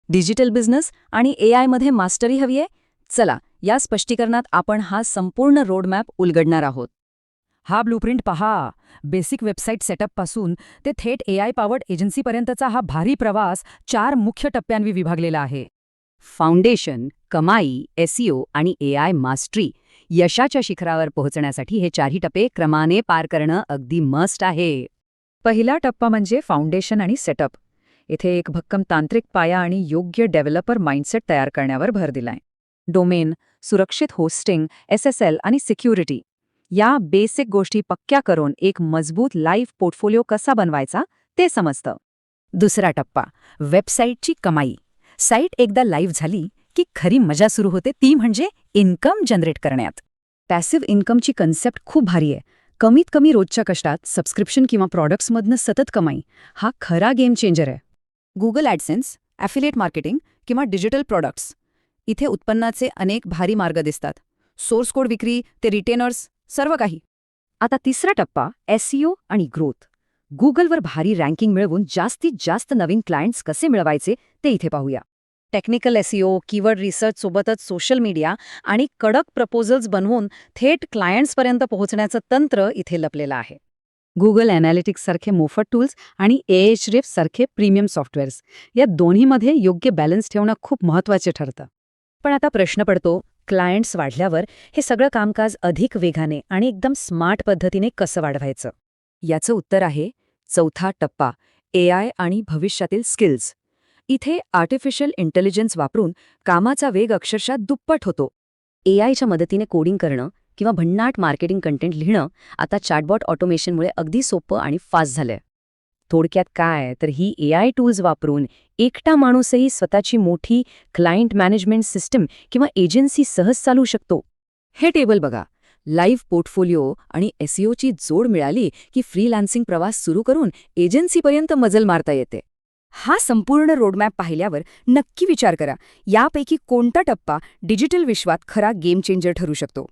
Digital business आणि एआयमध्ये mastery हवी आहे? चला, या स्पष्टीकरणात आपण हा संपूर्ण रोडमॅप उलगडणार आहोत. हा ब्लूप्रिंट पहा. बेसिक वेबसाईट सेटअपपासून ते थेट एआय पॉवर्ड एजन्सीपर्यंतचा हा भारी प्रवास 4 मुख्य टप्प्यांनी विभागलेला आहे. फाउंडेशन, कमाई, एसईओ आणि एआय मास्टरी. यशाच्या शिखरावर पोहोचण्यासाठी हे चारही टप्पे क्रमाने पार करणं अगदी मस्ट आहे. पहिला टप्पा म्हणजे फाउंडेशन आणि सेटअप. इथे एक भक्कम तांत्रिक पाया आणि योग्य डेव्हलपर माइंडसेट तयार करण्यावर भर दिलाय. डोमेन, सुरक्षित होस्टिंग, SSL आणि सिक्युरिटी या बेसिक गोष्टी पक्क्या करून एक मजबूत लाईव्ह पोर्टफोलिओ कसा बनवायचा ते समजतं. दुसरा टप्पा, वेबसाईटची कमाई. साईट एकदा लाईव्ह झाली की खरी मजा सुरू होते, ती म्हणजे इन्कम जनरेट करण्यात. पॅसिव्ह इन्कमची कन्सेप्ट खूप भारी आहे. कमीत कमी रोजच्या कष्टात सबस्क्रिप्शन किंवा प्रॉडक्ट्समधनं सतत कमाई, हा खरा गेम चेंजर आहे. गुगल ॲडसेन्स, ॲफिलिएट मार्केटिंग किंवा डिजिटल प्रॉडक्ट्स, इथे उत्पन्नाचे अनेक भारी मार्ग दिसतात. सोर्स कोड विक्री ते रिटेनर्स, सर्व काही. आता तिसरा टप्पा, SEO आणि ग्रोथ. गुगलवर भारी रँकिंग मिळवून जास्तीत जास्त नवीन क्लायंट्स कसे मिळवायचे ते इथे पाहूया. टेक्निकल SEO, कीवर्ड रिसर्च सोबतच सोशल मीडिया आणि कडक प्रपोजल्स बनवून थेट क्लायंट्सपर्यंत पोहोचण्याचं तंत्र इथे लपलेलं आहे. गुगल ॲनालिटिक्स सारखे मोफत टूल्स आणि Ahrefs सारखे प्रीमियम सॉफ्टवेअर्स, या दोन्हीमध्ये योग्य बॅलन्स ठेवणं खूप महत्त्वाचे ठरतं. पण आता प्रश्न पडतो, क्लायंट्स वाढल्यावर हे सगळं कामकाज अधिक वेगाने आणि एकदम स्मार्ट पद्धतीने कसं वाढवायचं? याचं उत्तर आहे चौथा टप्पा, AI आणि भविष्यातील स्किल्स. इथे आर्टिफिशियल इंटेलिजन्स वापरून कामाचा वेग अक्षरशः दुप्पट होतो. AIच्या मदतीने कोडिंग करणं किंवा भन्नाट मार्केटिंग कंटेंट लिहिणं आता चॅटबॉट ऑटोमेशनमुळे अगदी सोपं आणि फास्ट झालंय. थोडक्यात काय तर ही AI टूल्स वापरून एकटा माणूसही स्वतःची मोठी क्लायंट मॅनेजमेंट सिस्टम किंवा एजन्सी सहज चालवू शकतो. हे टेबल बघा. लाईव्ह पोर्टफोलिओ आणि SEOची जोड मिळाली की फ्रीलान्सिंग प्रवास सुरू करून एजन्सीपर्यंत मजल मारता येते. हा संपूर्ण रोडमॅप पाहिल्यावर नक्की विचार करा, यापैकी कोणता टप्पा डिजिटल विश्वात खरा गेम चेंजर ठरू शकतो.